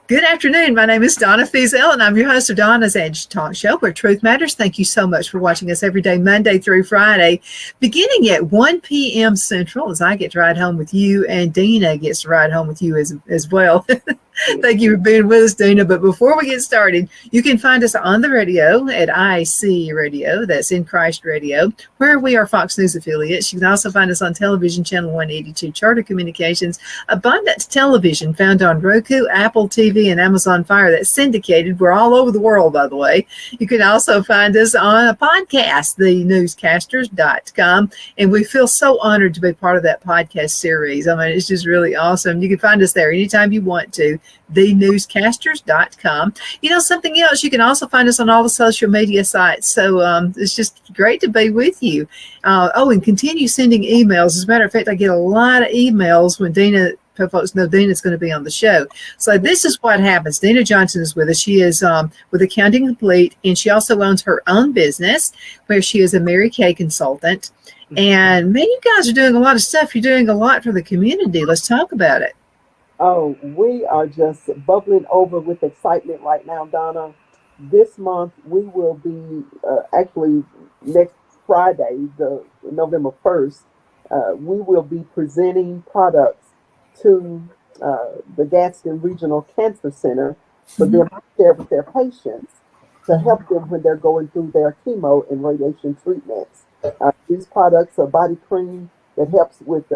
Good afternoon. My name is Donna Feazell, and I'm your host of Donna's Edge Talk Show, where truth matters. Thank you so much for watching us every day, Monday through Friday, beginning at 1 p.m. Central, as I get to ride home with you, and Deana gets to ride home with you as well. Thank you for being with us, Deana. But before we get started, you can find us on the radio at IC Radio, that's In Christ Radio, where we are Fox News affiliates. You can also find us on television, channel 182, Charter Communications, Abundance Television, found on Roku, Apple TV, and Amazon Fire. That's syndicated. We're all over the world, by the way. You can also find us on a podcast, thenewscasters.com, and we feel so honored to be part of that podcast series. I mean, it's just really awesome. You can find us there anytime you want to, thenewscasters.com. You know, something else, you can also find us on all the social media sites. So it's just great to be with you. And continue sending emails. As a matter of fact, I get a lot of emails when Deana, folks know Deana's going to be on the show. So this is what happens. Deana Johnson is with us. She is with Accounting Complete, and she also owns her own business where she is a Mary Kay consultant. And man, you guys are doing a lot of stuff. You're doing a lot for the community. Let's talk about it. Oh, we are just bubbling over with excitement right now, Donna. This month, we will be, actually next Friday, the November 1st, we will be presenting products to the Gadsden Regional Cancer Center for them to share with their patients to help them when they're going through their chemo and radiation treatments. These products are body cream that helps with,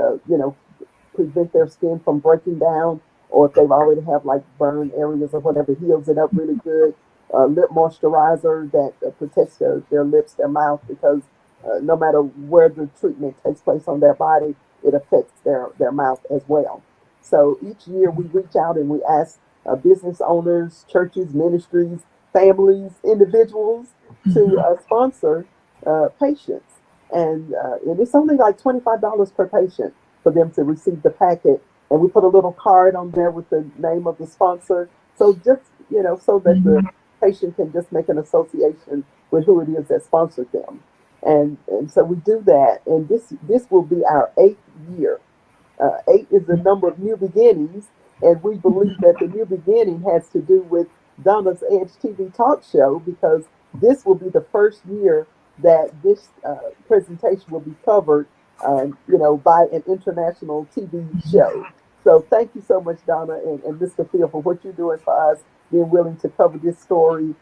prevent their skin from breaking down, or if they've already have like burn areas or whatever, heals it up really good. Lip moisturizer that protects their lips, their mouth, because no matter where the treatment takes place on their body, it affects their mouth as well. So each year we reach out and we ask business owners, churches, ministries, families, individuals to sponsor patients. And it's only like $25 per patient for them to receive the packet, and we put a little card on there with the name of the sponsor, so just so that the patient can just make an association with who it is that sponsored them, and so we do that, and this will be our 8th year. 8 is the number of new beginnings, and we believe that the new beginning has to do with Donna's Edge TV talk show, because this will be the first year that this presentation will be covered by an international TV show. So thank you so much, Donna and Mr. Phil, for what you're doing for us, being willing to cover this story.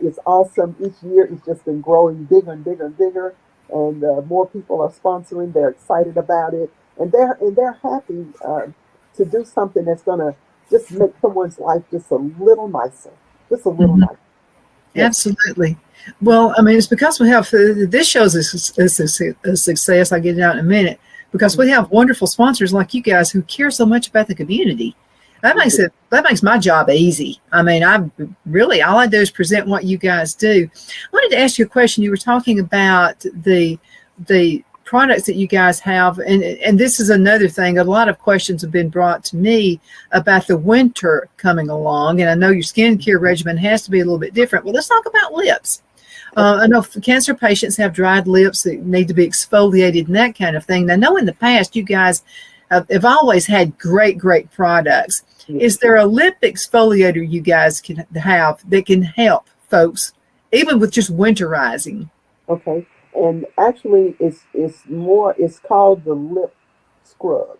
It's awesome. Each year it's just been growing bigger and bigger and bigger, and more people are sponsoring. They're excited about it, and they're happy to do something that's gonna just make someone's life just a little nicer, just a little nicer. Yes. Absolutely. Well, I mean, it's because we have this show's a success. I'll get it out in a minute, because we have wonderful sponsors like you guys who care so much about the community. That makes my job easy. I mean, all I do is present what you guys do. I wanted to ask you a question. You were talking about the products that you guys have, and this is another thing. A lot of questions have been brought to me about the winter coming along, and I know your skincare regimen has to be a little bit different. Well, let's talk about lips. I know cancer patients have dried lips that need to be exfoliated and that kind of thing. Now, I know in the past you guys have always had great products. Is there a lip exfoliator you guys can have that can help folks, even with just winterizing? Okay. And actually, it's called the lip scrub.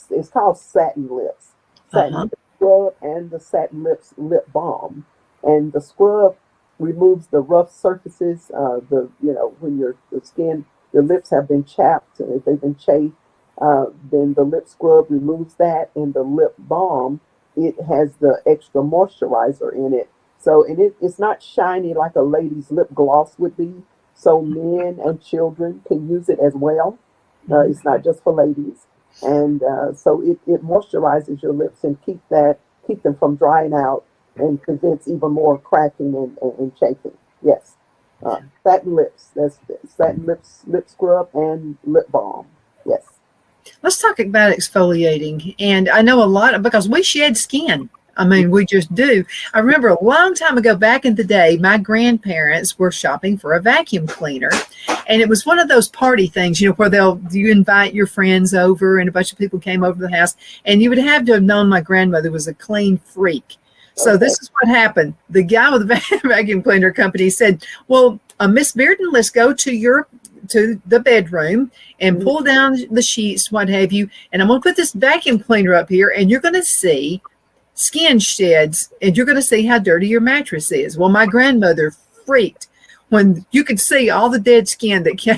It's called Satin Lips. Satin Lip Scrub and the Satin Lips Lip Balm. And the scrub removes the rough surfaces, when your lips have been chapped, if they've been chafed, then the lip scrub removes that, and the lip balm, it has the extra moisturizer in it. So, and it's not shiny like a lady's lip gloss would be. So men and children can use it as well. It's not just for ladies. And so it moisturizes your lips and keep them from drying out, and prevents even more cracking and chafing. Yes. Satin lips. That's Satin lips, lip scrub and lip balm. Yes. Let's talk about exfoliating. And I know a lot, because we shed skin. I mean, we just do. I remember a long time ago, back in the day, my grandparents were shopping for a vacuum cleaner. And it was one of those party things, where you invite your friends over, and a bunch of people came over to the house. And you would have to have known my grandmother was a clean freak. So Okay. this is what happened. The guy with the vacuum cleaner company said, well, Miss Bearden, let's go to the bedroom and Mhm. pull down the sheets, what have you. And I'm going to put this vacuum cleaner up here and you're going to see skin sheds and you're going to see how dirty your mattress is. Well, my grandmother freaked when you could see all the dead skin that came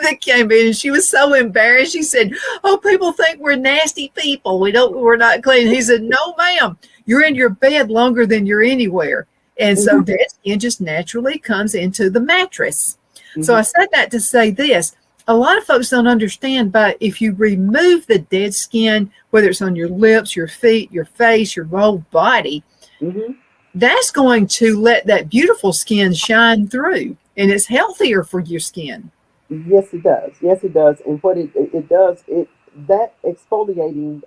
that came in, and she was so embarrassed. She said, "Oh, people think we're nasty people. We're not clean." He said, "No, ma'am. You're in your bed longer than you're anywhere." And so Mhm. dead skin just naturally comes into the mattress. So I Mhm. said that to say this. A lot of folks don't understand, but if you remove the dead skin, whether it's on your lips, your feet, your face, your whole body, Mhm. that's going to let that beautiful skin shine through, and it's healthier for your skin. Yes, it does. Yes, it does. And what it does, it that exfoliating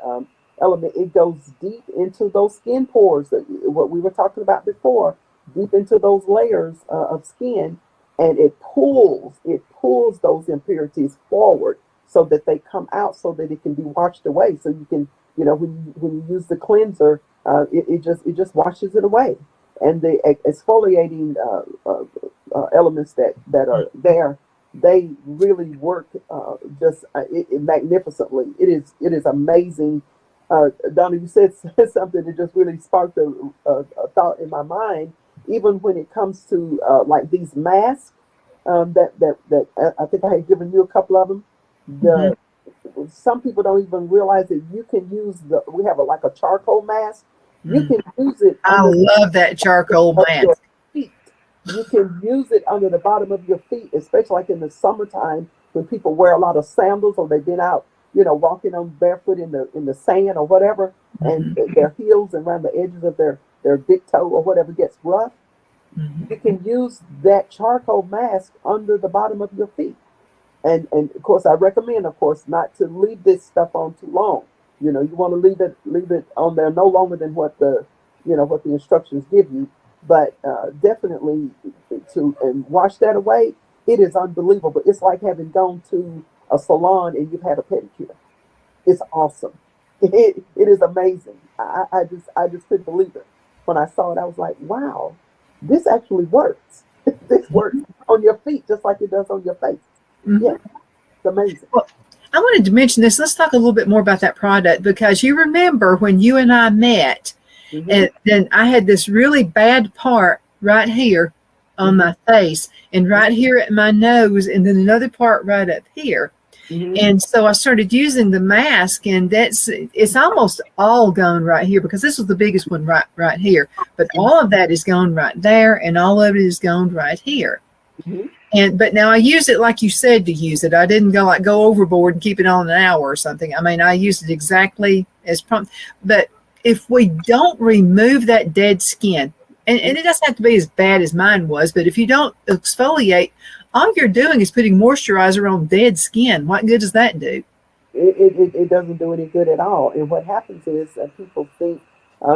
element, it goes deep into those skin pores that what we were talking about before, deep into those layers of skin, and it pulls those impurities forward so that they come out, so that it can be washed away. So you can, when you use the cleanser, it just washes it away, and the exfoliating elements that are there, they really work just magnificently. It is amazing. Donna, you said something that just really sparked a thought in my mind. Even when it comes to like these masks, that I think I had given you a couple of them. Mhm. The Some people don't even realize that you can use we have like a charcoal mask. You Mm. can use it I under love that charcoal of your mask. feet. You can use it under the bottom of your feet, especially like in the summertime when people wear a lot of sandals or they've been out, walking on barefoot in the sand or whatever, and Mhm. their heels and around the edges of their big toe or whatever gets rough. Mhm. You can use that charcoal mask under the bottom of your feet. And of course, I recommend, of course, not to leave this stuff on too long. You want to leave it on there no longer than what the instructions give you. But definitely to and wash that away. It is unbelievable. It's like having gone to a salon and you've had a pedicure. It's awesome. It is amazing. I just couldn't believe it when I saw it. I was like, wow, this actually works. This works on your feet just like it does on your face. Yeah, Mhm. it's amazing. Well, I wanted to mention this. Let's talk a little bit more about that product because you remember when you and I met, Hmm. and then I had this really bad part right here on Hmm. my face and right here at my nose, and then another part right up here. Hmm. And so I started using the mask, and it's almost all gone right here because this was the biggest one right here. But all of that is gone right there, and all of it is gone right here. Hmm. But now I use it like you said to use it. I didn't go overboard and keep it on an hour or something. I mean, I used it exactly as prompt. But if we don't remove that dead skin, and it doesn't have to be as bad as mine was, but if you don't exfoliate, all you're doing is putting moisturizer on dead skin. What good does that do? It doesn't do any good at all. And what happens is that people think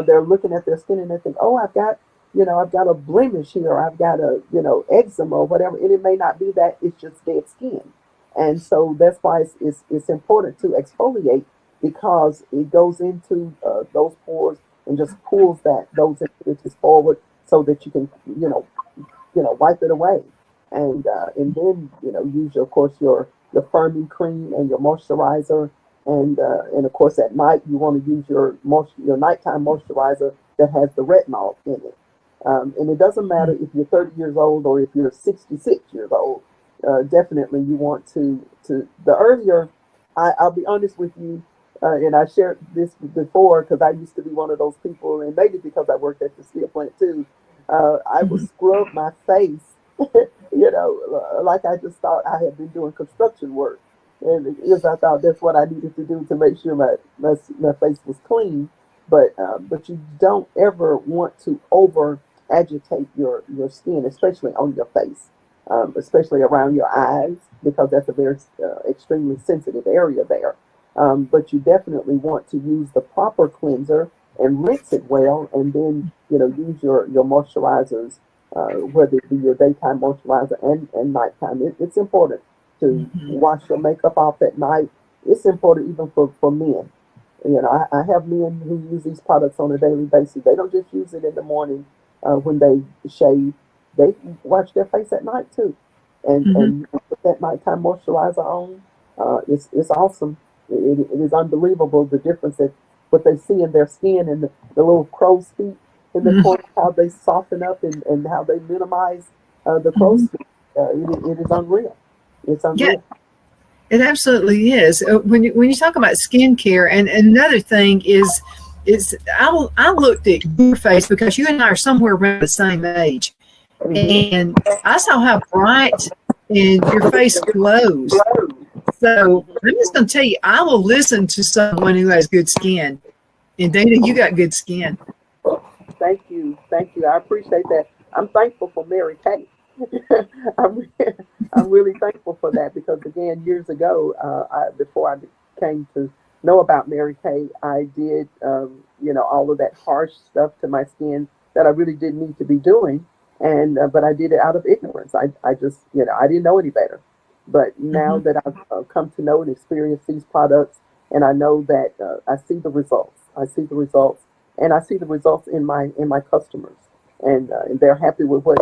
they're looking at their skin and they think, oh, I've got a blemish here, or I've got eczema or whatever. And it may not be that; it's just dead skin. And so that's why it's important to exfoliate, because it goes into those pores and just pulls those impurities forward so that you can wipe it away, and then use of course your firming cream and your moisturizer, and of course at night you want to use your nighttime moisturizer that has the retinol in it. And it doesn't matter if you're 30 years old or if you're 66 years old. Definitely you want to the earlier. I'll be honest with you. And I shared this before because I used to be one of those people, and maybe because I worked at the steel plant too. I would Mhm. scrub my face, like I just thought I had been doing construction work. And because I thought that's what I needed to do to make sure my face was clean. But you don't ever want to over agitate your skin, especially on your face, especially around your eyes, because that's a very extremely sensitive area there. But you definitely want to use the proper cleanser and rinse it well, and then use your moisturizers, whether it be your daytime moisturizer and nighttime. It's important to Mhm. wash your makeup off at night. It's important even for men. You know, I have men who use these products on a daily basis. They don't just use it in the morning when they shave. They wash their face at night too, Hmm. and put that nighttime moisturizer on. It's awesome. It is unbelievable the difference that what they see in their skin and the little crow's feet in the Hmm. corner, how they soften up and how they minimize the crow's Hmm. feet. It is unreal. It's Yeah, unreal. it absolutely is. When you talk about skincare, and another thing is I looked at your face because you and I are somewhere around the same age, Hmm. and I saw how bright and your face glows. So I'm just going to tell you, I will listen to someone who has good skin. And Dana, you got good skin. Thank you. Thank you. I appreciate that. I'm thankful for Mary Kay. I'm, I'm really thankful for that because, again, years ago, before I came to know about Mary Kay, I did, all of that harsh stuff to my skin that I really didn't need to be doing. And, but I did it out of ignorance. I just, I didn't know any better. But now Hmm. that I've come to know and experience these products, and I know that I see the results, and I see the results in my customers, and they're happy with what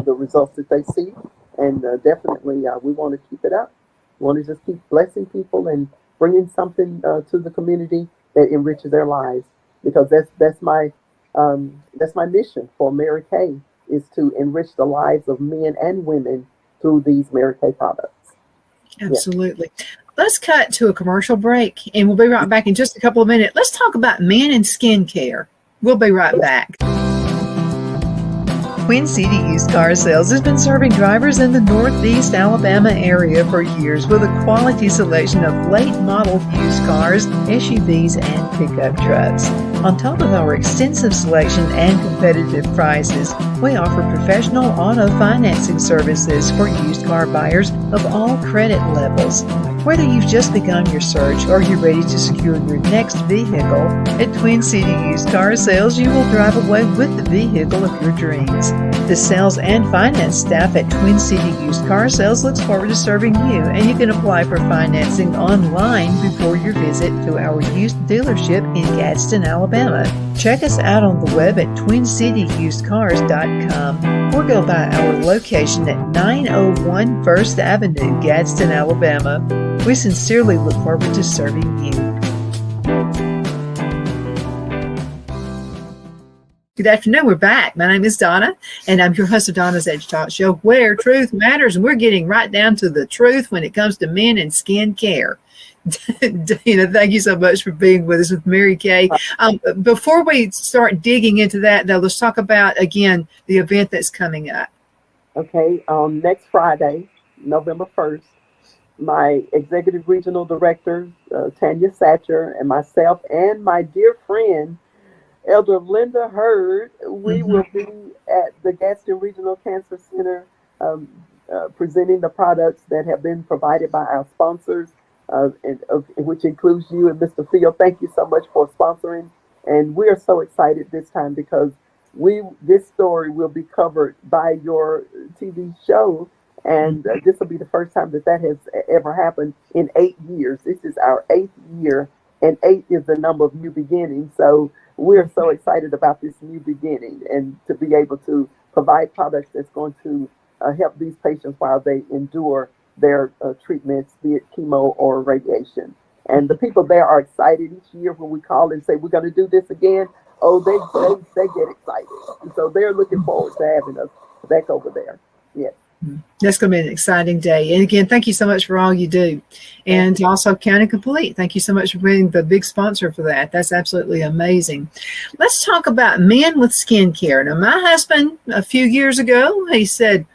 the results that they see, and definitely we want to keep it up. We want to just keep blessing people and bringing something to the community that enriches their lives, because that's my mission for Mary Kay, is to enrich the lives of men and women through these Mary Kay products. Yeah. Absolutely. Let's cut to a commercial break, and we'll be right back in just a couple of minutes. Let's talk about men and skincare. We'll be right back. Queen City Used Car Sales has been serving drivers in the Northeast Alabama area for years with a quality selection of late model used cars, SUVs, and pickup trucks. On top of our extensive selection and competitive prices, we offer professional auto financing services for used car buyers of all credit levels. Whether you've just begun your search or you're ready to secure your next vehicle, at Twin City Used Car Sales, you will drive away with the vehicle of your dreams. The sales and finance staff at Twin City Used Car Sales looks forward to serving you, and you can apply for financing online before your visit to our used dealership in Gadsden, Alabama. Check us out on the web at twincityusedcars.com or go by our location at 901 First Avenue, Gadsden, Alabama. We sincerely look forward to serving you. Good afternoon. We're back. My name is Donna, and I'm your host of Donna's Edge Talk Show, where truth matters, and we're getting right down to the truth when it comes to men and skin care. Dana, thank you so much for being with us with Mary Kay. Before we start digging into that, though, let's talk about, again, the event that's coming up. Okay. Next Friday, November 1st, my executive regional director, Tanya Satcher, and myself, and my dear friend, Elder Linda Hurd, we Mm-hmm. will be at the Gadsden Regional Cancer Center, presenting the products that have been provided by our sponsors, which includes you and Mr. Field. Thank you so much for sponsoring. And we are so excited this time because this story will be covered by your TV show. And this will be the first time that has ever happened in 8 years. This is our 8th year, and 8 is the number of new beginnings. So we're so excited about this new beginning and to be able to provide products that's going to help these patients while they endure their treatments, be it chemo or radiation. And the people there are excited each year when we call and say, we're going to do this again. Oh, they get excited. And so they're looking forward to having us back over there. Yes. That's going to be an exciting day. And again, thank you so much for all you do. And also County Complete. Thank you so much for being the big sponsor for that. That's absolutely amazing. Let's talk about men with skincare. Now, my husband, a few years ago, he said,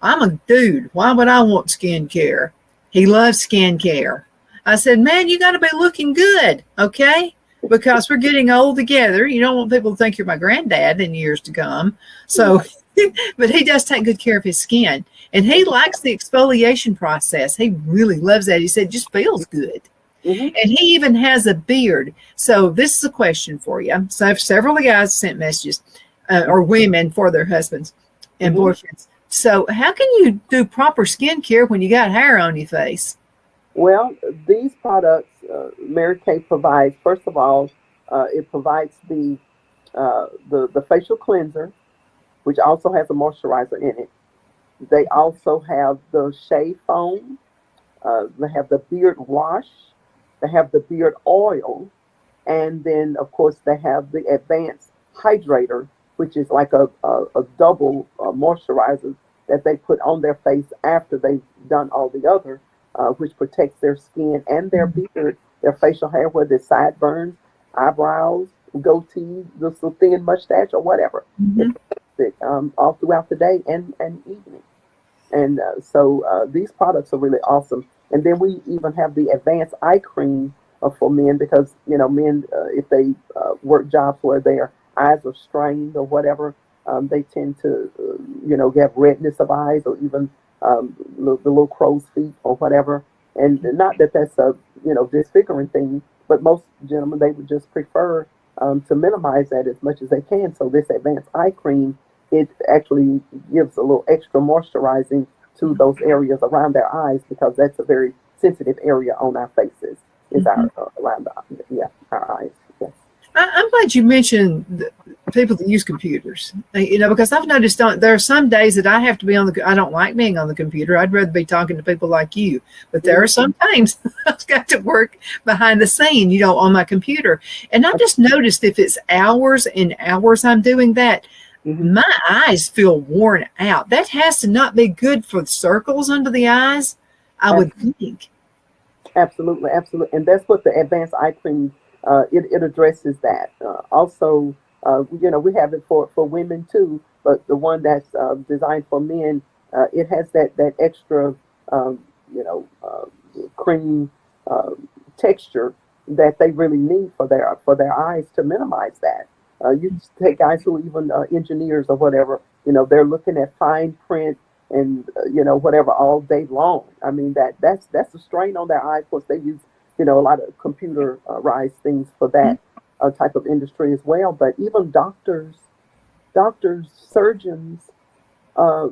I'm a dude. Why would I want skincare? He loves skincare. I said, man, you got to be looking good, okay? Because we're getting old together. You don't want people to think you're my granddad in years to come. So, but he does take good care of his skin. And he likes the exfoliation process. He really loves that. He said, it just feels good. Mm-hmm. And he even has a beard. So this is a question for you. So several of the guys sent messages, or women for their husbands and boyfriends. So how can you do proper skincare when you got hair on your face? Well, these products, Mary Kay provides. First of all, it provides the facial cleanser, which also has a moisturizer in it. They also have the shave foam. They have the beard wash. They have the beard oil, and then of course they have the advanced hydrator, which is like a double moisturizer that they put on their face after they've done all the other, which protects their skin and their beard, their facial hair, whether it's sideburns, eyebrows, goatee, just a thin mustache, or whatever. It Mm-hmm. protects it all throughout the day and evening. And these products are really awesome. And then we even have the advanced eye cream for men because, men, if they work jobs where their eyes are strained or whatever, they tend to, get redness of eyes or even the little crow's feet or whatever. And not that that's a, disfiguring thing, but most gentlemen, they would just prefer to minimize that as much as they can. So this advanced eye cream, it actually gives a little extra moisturizing to those areas around their eyes because that's a very sensitive area on our faces. Is Mm-hmm. our around our eyes. Yes. I'm glad you mentioned the people that use computers. Because I've noticed there are some days that I have to be I don't like being on the computer. I'd rather be talking to people like you. But there are some times I've got to work behind the scene, on my computer. And I've just noticed if it's hours and hours I'm doing that, Mm-hmm. my eyes feel worn out. That has to not be good for the circles under the eyes, I would think. Absolutely, absolutely, and that's what the advanced eye cream it addresses that. Also, we have it for women too, but the one that's designed for men, it has that extra, um, you know, uh, cream uh, texture that they really need for their eyes to minimize that. You take guys who are even engineers or whatever, they're looking at fine print and whatever all day long. I mean that's a strain on their eyes. Of course, they use a lot of computerized things for that type of industry as well. But even doctors, surgeons. Uh,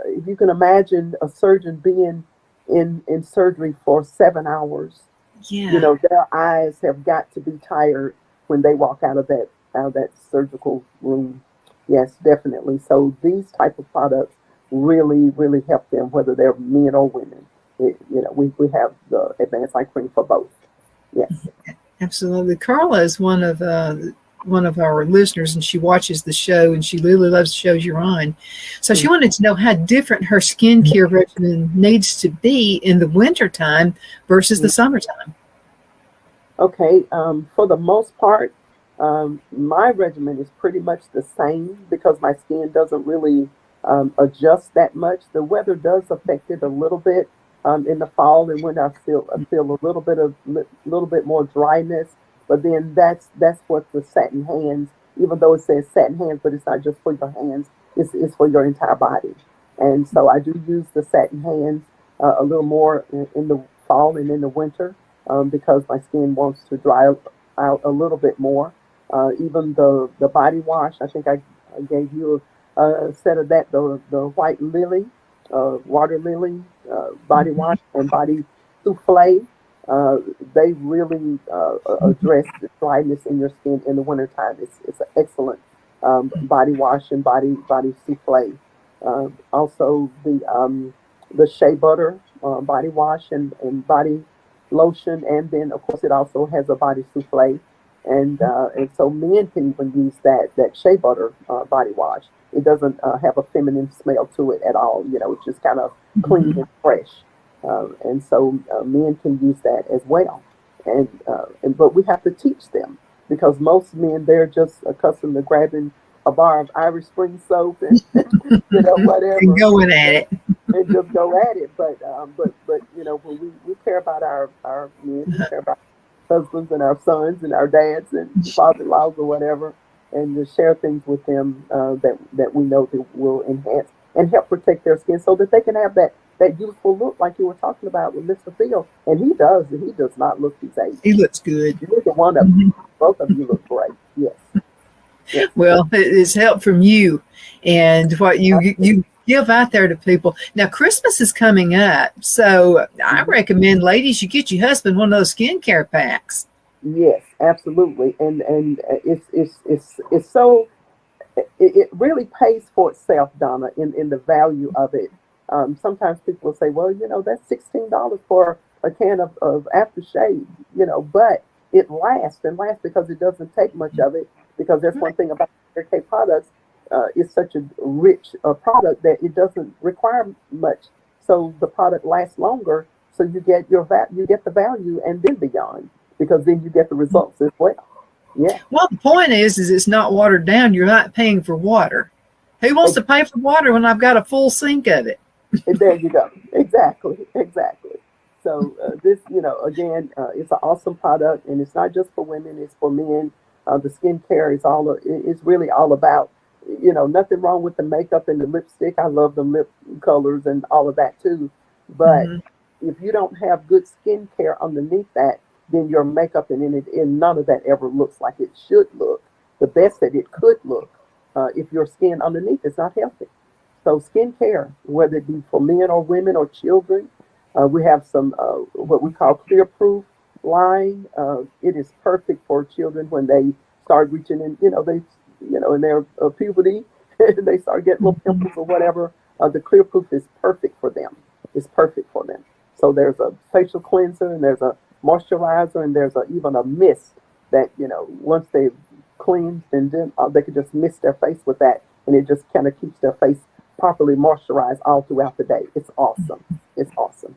if you can imagine a surgeon being in surgery for 7 hours, Yeah. their eyes have got to be tired when they walk out of that surgical room. Yes, definitely. So these type of products really, really help them, whether they're men or women. We have the advanced eye cream for both. Yes. Absolutely. Carla is one of our listeners, and she watches the show, and she really loves the shows you're on. So she wanted to know how different her skincare regimen needs to be in the wintertime versus the summertime. Okay. For the most part, my regimen is pretty much the same because my skin doesn't really adjust that much. The weather does affect it a little bit in the fall and when I feel a little bit more dryness. But then that's what the satin hands, even though it says satin hands, but it's not just for your hands. It's for your entire body. And so I do use the satin hands a little more in the fall and in the winter because my skin wants to dry out a little bit more. Even the body wash, I think I gave you a set of that, the white lily, water lily body wash and body souffle. Uh, they really address the dryness in your skin in the wintertime. It's an excellent body wash and body souffle. Also the shea butter body wash and body lotion, and then of course it also has a body souffle, and so men can even use that shea butter body wash. It doesn't have a feminine smell to it at all. It's just kind of clean and fresh, and so men can use that as well. And but we have to teach them because most men they're just accustomed to grabbing a bar of Irish Spring soap and And whatever going at it. and just go at it. But when we care about our men, we care about husbands and our sons and our dads and father-in-laws or whatever, and to share things with them that we know that will enhance and help protect their skin so that they can have that youthful look like you were talking about with Mr. Field. And he does not look his age. He looks good. Neither one of you, both of you look great. Yes. Yes. Well, it's help from you and what you give out there to people. Now, Christmas is coming up, so I recommend, ladies, you get your husband one of those skincare packs. Yes, absolutely, and it's so it really pays for itself, Donna, in the value of it. Sometimes people will say, well, that's $16 for a can of aftershave, but it lasts and lasts because it doesn't take much of it. Because there's one thing about hair care products, it's such a rich product that it doesn't require much, so the product lasts longer. So you get you get the value and then beyond, because then you get the results as well. Yeah. Well, the point is it's not watered down. You're not paying for water. Who wants to pay for water when I've got a full sink of it? And there you go. Exactly. So this, again, it's an awesome product, and it's not just for women; it's for men. The skincare is really all about, nothing wrong with the makeup and the lipstick. I love the lip colors and all of that too. But if you don't have good skincare underneath that, then your makeup and none of that ever looks like it should look, the best that it could look, if your skin underneath is not healthy. So skincare, whether it be for men or women or children, we have some what we call clear proof line. It is perfect for children when they start reaching in, in their puberty, and they start getting little pimples or whatever. The clear proof is perfect for them. It's perfect for them. So there's a facial cleanser, and there's a moisturizer, and there's even a mist that, once they've cleansed, and then they can just mist their face with that, and it just kind of keeps their face properly moisturized all throughout the day. It's awesome. It's awesome.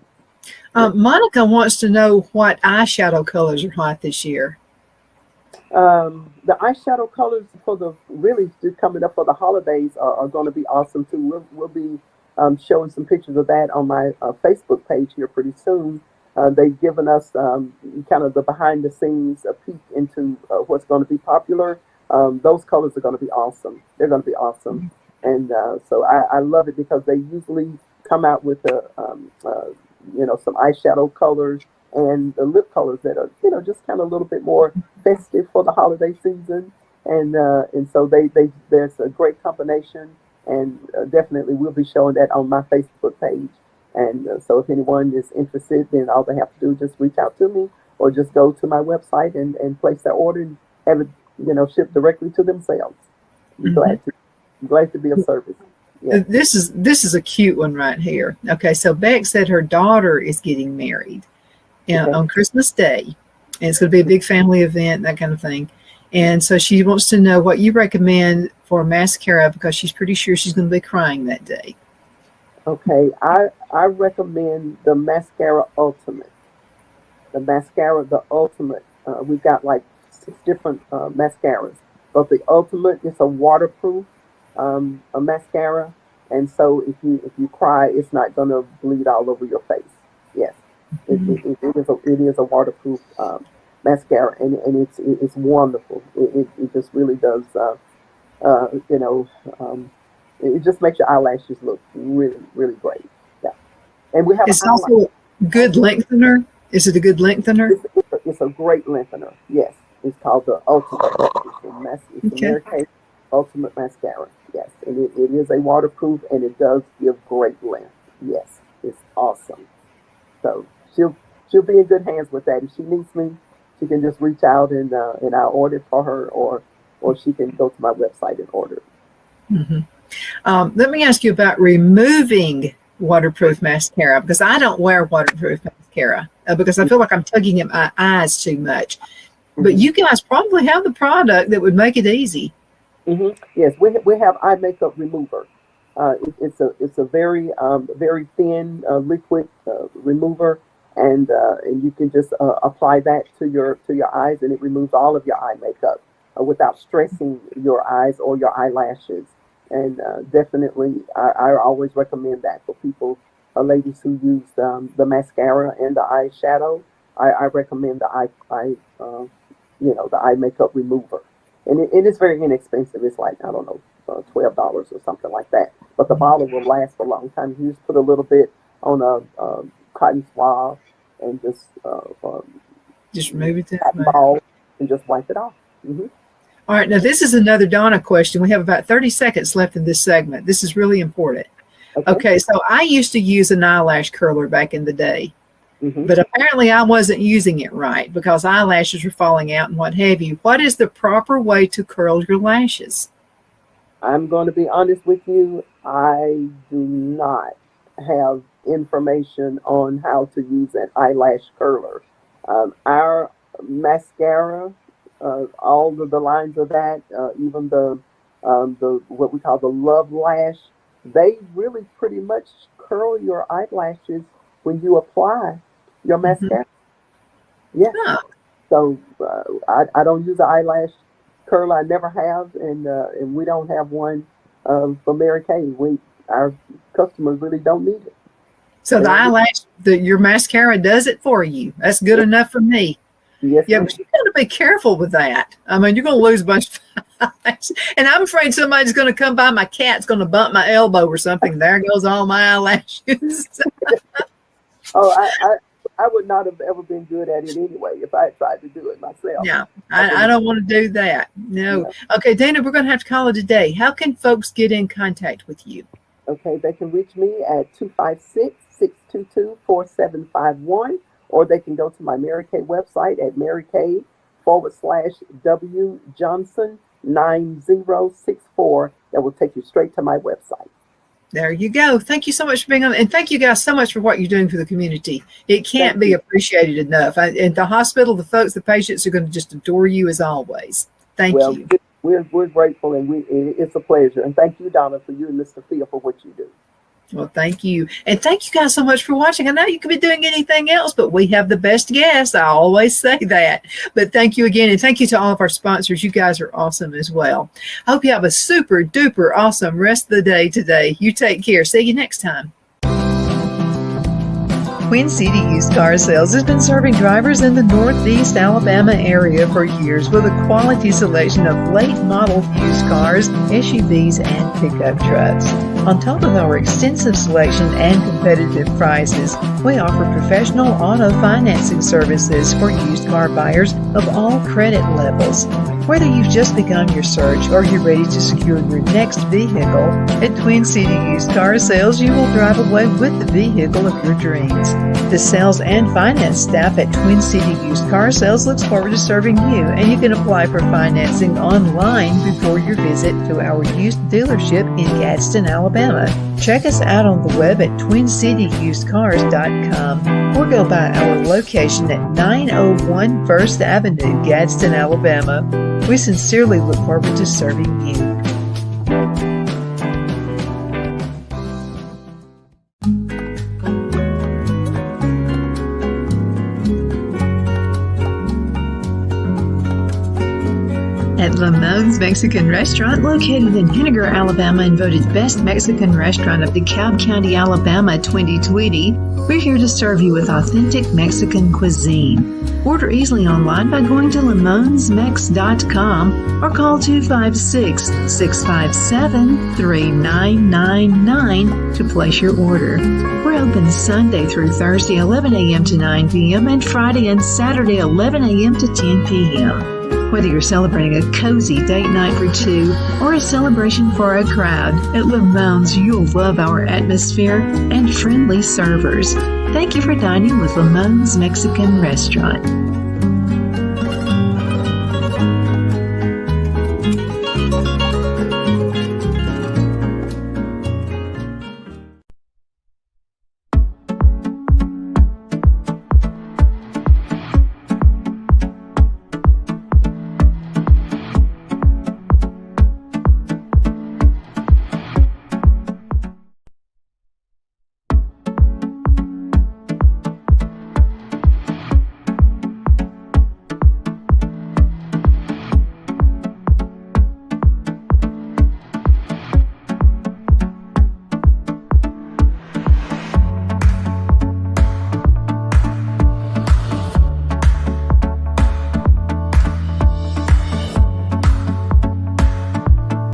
Monica wants to know what eyeshadow colors are hot this year. The eyeshadow colors for coming up for the holidays are going to be awesome too. We'll be showing some pictures of that on my Facebook page here pretty soon. They've given us kind of the behind the scenes peek into what's going to be popular. Those colors are going to be awesome. They're going to be awesome. And so I love it, because they usually come out with some eyeshadow colors and the lip colors that are, just kind of a little bit more festive for the holiday season. And so there's a great combination, and definitely we'll be showing that on my Facebook page. And so if anyone is interested, then all they have to do is just reach out to me, or just go to my website and place their order and have it, shipped directly to themselves. Glad to be of service. Yeah. This is a cute one right here. Okay, so Beck said her daughter is getting married on Christmas Day, and it's going to be a big family event, that kind of thing. And so she wants to know what you recommend for mascara, because she's pretty sure she's going to be crying that day. Okay, I recommend the Mascara Ultimate. The Ultimate. We've got like 6 different mascaras, but the Ultimate is a waterproof a mascara, and so if you cry, it's not going to bleed all over your face. Yes, it is a waterproof mascara, and it's wonderful. It just really does. It just makes your eyelashes look really, really great. Yeah, and we have. It's also a good lengthener. Is it a good lengthener? It's a great lengthener. Yes, it's called the Ultimate. It's a Mary Kay Ultimate Mascara. Yes, and it is a waterproof, and it does give great length. Yes, it's awesome. So she'll be in good hands with that. If she needs me, she can just reach out and I'll order it for her, or she can go to my website and order it. Let me ask you about removing waterproof mascara, because I don't wear waterproof mascara because I feel like I'm tugging at my eyes too much. But you guys probably have the product that would make it easy. Yes, we have eye makeup remover. It's a very very thin liquid remover, and you can just apply that to your eyes, and it removes all of your eye makeup without stressing your eyes or your eyelashes. And definitely, I always recommend that for people, ladies who use the mascara and the eyeshadow. I recommend the eye makeup remover, and it is very inexpensive. It's like, I don't know, $12 or something like that. But the bottle will last a long time. You just put a little bit on a cotton swab and just remove it, ball, and just wipe it off. All right, now this is another Deana question. We have about 30 seconds left in this segment. This is really important. Okay, so I used to use an eyelash curler back in the day, but apparently I wasn't using it right because eyelashes were falling out and what have you. What is the proper way to curl your lashes? I'm going to be honest with you. I do not have information on how to use an eyelash curler. Our mascara, all of the lines of that, even the what we call the Love Lash, they really pretty much curl your eyelashes when you apply your mascara. Yeah. Huh. So I don't use an eyelash curler. I never have, and we don't have one for Mary Kay. Our customers really don't need it. So the eyelash, your mascara does it for you. That's good enough for me. Yes, yeah, but you got to be careful with that. I mean, you're going to lose a bunch of eyelashes. And I'm afraid somebody's going to come by. My cat's going to bump my elbow or something. There goes all my eyelashes. I would not have ever been good at it anyway if I had tried to do it myself. Yeah, I don't want to do that. No. Yeah. Okay, Dana, we're going to have to call it a day. How can folks get in contact with you? Okay, they can reach me at 256-622-4751, or they can go to my Mary Kay website at marykay.com/W Johnson 9064. That will take you straight to my website. There you go. Thank you so much for being on. And thank you guys so much for what you're doing for the community. It can't be appreciated enough. At the hospital, the folks, the patients are going to just adore you as always. Thank you. We're grateful, and it's a pleasure. And thank you, Donna, for you and Mr. Phil for what you do. Well, thank you. And thank you guys so much for watching. I know you could be doing anything else, but we have the best guests. I always say that. But thank you again. And thank you to all of our sponsors. You guys are awesome as well. I hope you have a super duper awesome rest of the day today. You take care. See you next time. Queen City Used Car Sales has been serving drivers in the Northeast Alabama area for years with a quality selection of late model used cars, SUVs, and pickup trucks. On top of our extensive selection and competitive prices, we offer professional auto financing services for used car buyers of all credit levels. Whether you've just begun your search or you're ready to secure your next vehicle, at Twin City Used Car Sales, you will drive away with the vehicle of your dreams. The sales and finance staff at Twin City Used Car Sales looks forward to serving you, and you can apply for financing online before your visit to our used dealership in Gadsden, Alabama. Check us out on the web at twincityusedcars.com or go by our location at 901 First Avenue, Gadsden, Alabama. We sincerely look forward to serving you. At Lamone's Mexican Restaurant, located in Henniger, Alabama, and voted Best Mexican Restaurant of DeKalb County, Alabama 2020, we're here to serve you with authentic Mexican cuisine. Order easily online by going to lamonsmex.com or call 256-657-3999 to place your order. We're open Sunday through Thursday, 11 a.m. to 9 p.m. and Friday and Saturday, 11 a.m. to 10 p.m. Whether you're celebrating a cozy date night for two or a celebration for a crowd, at Lamone's you'll love our atmosphere and friendly servers. Thank you for dining with Lamone's Mexican Restaurant.